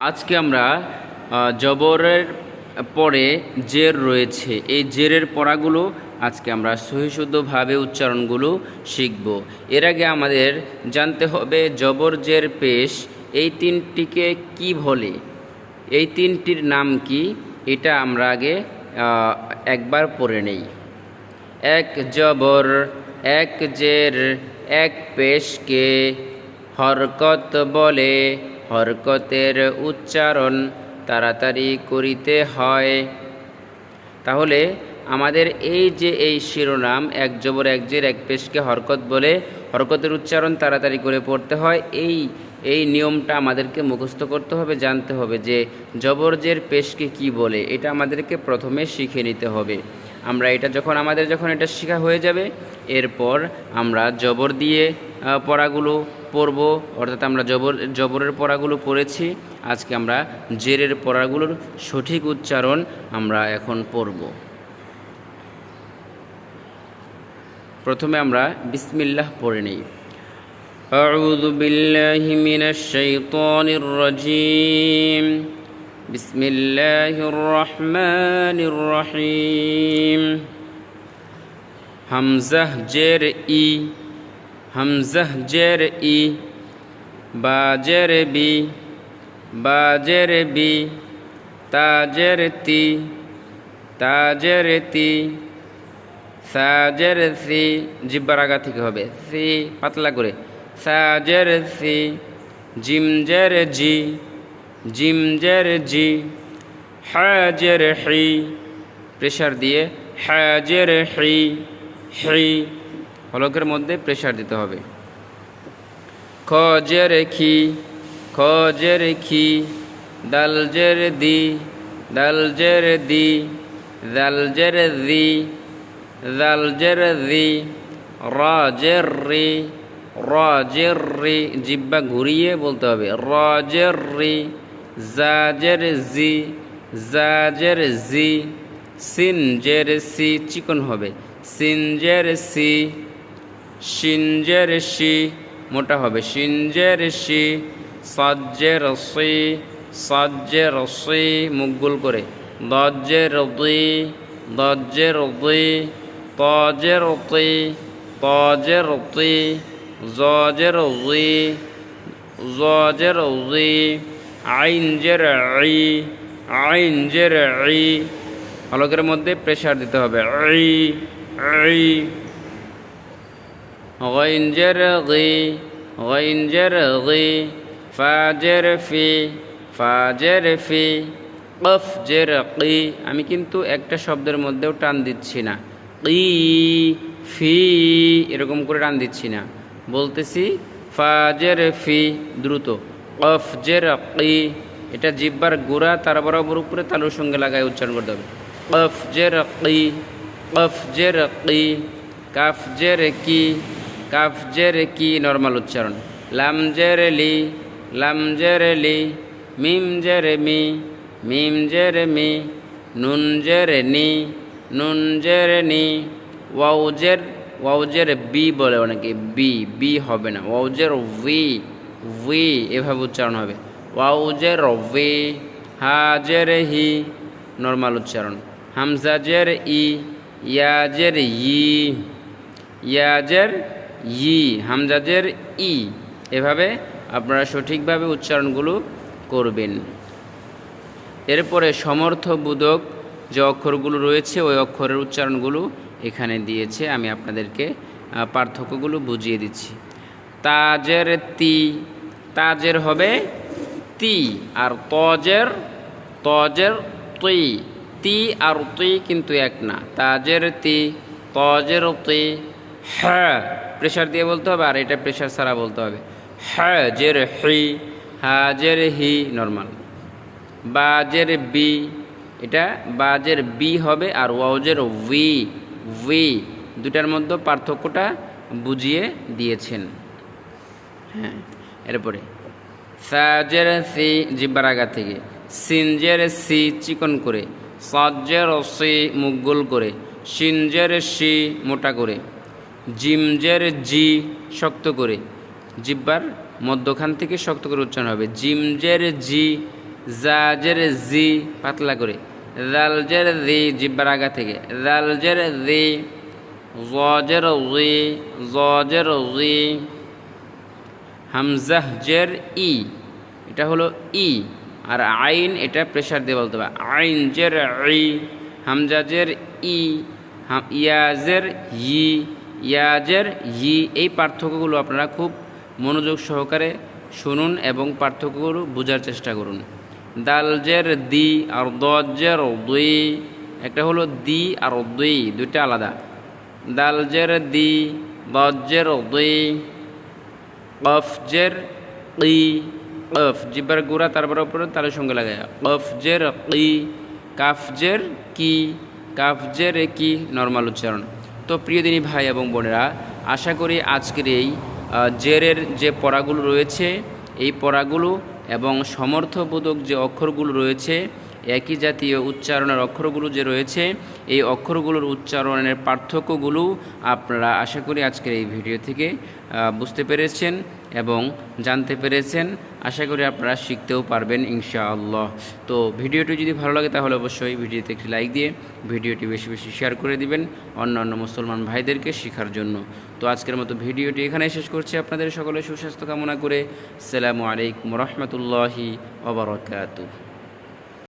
আজকে আমরা জবরের পরে জের রয়েছে, এই জেরের পড়াগুলো আজকে আমরা সহিশুদ্ধভাবে উচ্চারণগুলো শিখব। এর আগে আমাদের জানতে হবে জবর জের পেশ এই তিনটিকে কি বলে, এই তিনটির নাম কি, এটা আমরা আগে একবার পড়ে নেই। এক জবর, এক জের, এক পেশকে হরকত বলে। হরকতের উচ্চারণ তাড়াতাড়ি করিতে হয়। তাহলে আমাদের এই শিরোনাম এক জবর, এক জের, এক পেশকে হরকত বলে, হরকতের উচ্চারণ তাড়াতাড়ি করে পড়তে হয়, এই নিয়মটা আমাদেরকে মুখস্থ করতে হবে, জানতে হবে যে জবর জের পেশকে কি বলে, এটা আমাদেরকে প্রথমে শিখে নিতে হবে। আমরা এটা যখন এটা শেখা হয়ে যাবে, এরপর আমরা জবর দিয়ে পড়াগুলো পড়ব, অর্থাৎ আমরা জবরের পড়াগুলো পড়েছি। আজকে আমরা জেরের পড়াগুলোর সঠিক উচ্চারণ আমরা এখন পড়ব। প্রথমে আমরা বিসমিল্লাহ পড়ে নেই। আউযু বিল্লাহি মিনাশ শাইতানির রাজীম। বিসমিল্লাহির রহমানির রহিম। হামজাহ জের ই, হামজাহ জের ই, বা জের বি, বা জের বি, তা জের তি, তা জের তি, সা জের সি, জিব্বার আগা থেকে হবে, সি পাতলা করে, সা জের সি, জিম জের জি, জিম জের জি, হা জের হি, প্রেশার দিয়ে, হা জের হি, হি, হলকের মধ্যে প্রেশার দিতে হবে। খ জের খি, খ জের খি, দাল জের দি, দাল জের দি, দাল জের দি, দাল জের দি, র জের রি, র জের রি, জিব্বা ঘুরিয়ে বলতে হবে, র জের রি, জা জের জি, জা জের জি, সিন জের সি, চিকন হবে, সিন জের সি, শিন জের শি, মোটা হবে, শিন জের শি, সাদ জের সি, সাদ জের সি, মুখ গোল করে, দাদ জের দি, দাদ জের দি, ত জের তি, ত জের তি, জ জের জি, জ জের জি, আইন জের ই, আইন জের ই, হলকের মধ্যে প্রেশার দিতে হবে, ই, ই, গাইন জের গি, গাইন জের গি, ফা জের ফি, ফা জের ফি, কফ জের কি, আমি কিন্তু একটা শব্দের মধ্যেও টান দিচ্ছি না, কি ফি এরকম করে টান দিচ্ছি না, বলতেছি ফা জের ফি, দ্রুত, কফ জের কি, এটা জিব্বার গোড়া তার বরাবর উপরে তালুর সঙ্গে লাগায় উচ্চারণ করতে হবে, কফ জের কি, কফ জের কি, কাফ জের কি, কাফ জের কি, নর্মাল উচ্চারণ, লাম জের লি, লাম জের লি, মিম জের মি, মিম জের মি, নুন জের নি, নুন জের নি, ওয়াও জের বি বলে অনেকে, বি, বি হবে না, ওয়াও জের ভি, ভি এভাবে উচ্চারণ হবে, ওয়াও জের ভি, হা জের হি, নর্মাল উচ্চারণ, হামজা জের ই, ইয়া জের ই, ইয়া জের ই, হামজা জের ই, এভাবে আপনারা সঠিকভাবে উচ্চারণগুলো করবেন। এরপরে সমর্থবোধক যে অক্ষরগুলো রয়েছে ওই অক্ষরের উচ্চারণগুলো এখানে দিয়েছে, আমি আপনাদেরকে পার্থক্যগুলো বুঝিয়ে দিচ্ছি। তাজের তি, তাজের হবে তি, আর তজের, তজের তুই, তি আর তুই কিন্তু এক না, তাজের তি, তজের তি, হ্যাঁ প্রেশার দিয়ে বলতে হবে, আর এটা প্রেশার ছাড়া বলতে হবে, হ্যাঁ জের হি, হা জের হি, নর্মাল, বাজের বি, এটা বাজের বি হবে, আর ওয়াজের ভি, ভি, দুটার মধ্যে পার্থক্যটা বুঝিয়ে দিয়েছেন। হ্যাঁ, এরপরে সাজের সি, জিব্বার আগা থেকে, সিনজের সি, চিকন করে, সাজের সি, মুখ গোল করে, শিনজের শি, মোটা করে, জিমজের জি, শক্ত করে, জিব্বার মধ্যখান থেকে শক্ত করে উচ্চারণ হবে, জিমজের জি, জাজের জি পাতলা করে, জালজের জি জিব্বার আগা থেকে, জালজের জি, জজের জি, জজের জি, হামজাহ জের ই, এটা হলো ই, আর আইন এটা প্রেশার দিয়ে বলতে হবে, আইন জের ই, হামজাজের ই, ইয়াজের ই, ইয়াজের ই। এই পার্থক্যগুলো আপনারা খুব মনোযোগ সহকারে শুনুন এবং পার্থক্যগুলো বোঝার চেষ্টা করুন। দালজের দি আর দজের দুই, একটা হলো দি আর দুই, দুইটা আলাদা। দালজের দি, দজের দুই, কফজের কি, কফ জিব্বার গুড়া তারপর উপরে তালের সঙ্গে লাগায়, কফজের কি, কাফজের কি, কাফজের কি, নর্মাল উচ্চারণ। তো প্রিয় দিনী ভাই এবং বোনেরা, আশা করি আজকের এই জেরের যে পড়াগুলো রয়েছে এই পড়াগুলো এবং সমর্থবোধক যে অক্ষরগুলো রয়েছে, একই জাতীয় উচ্চারণের অক্ষরগুলো যে রয়েছে, এই অক্ষরগুলোর উচ্চারণের পার্থক্যগুলো আপনারা আশা করি আজকের এই ভিডিও থেকে বুঝতে পেরেছেন এবং জানতে পেরেছেন। আশা করি আপনারা শিখতেও পারবেন ইনশাআল্লাহ। তো ভিডিওটি যদি ভালো লাগে তাহলে অবশ্যই ভিডিওতে একটি লাইক দিয়ে ভিডিওটি বেশি বেশি শেয়ার করে দিবেন অন্যান্য মুসলমান ভাইদেরকে শেখার জন্য। তো আজকের মতো ভিডিওটি এখানেই শেষ করছি, আপনাদের সকলের সুস্বাস্থ্য কামনা করে। আসসালামু আলাইকুম রহমতুল্লাহি ওয়া বারাকাতুহু।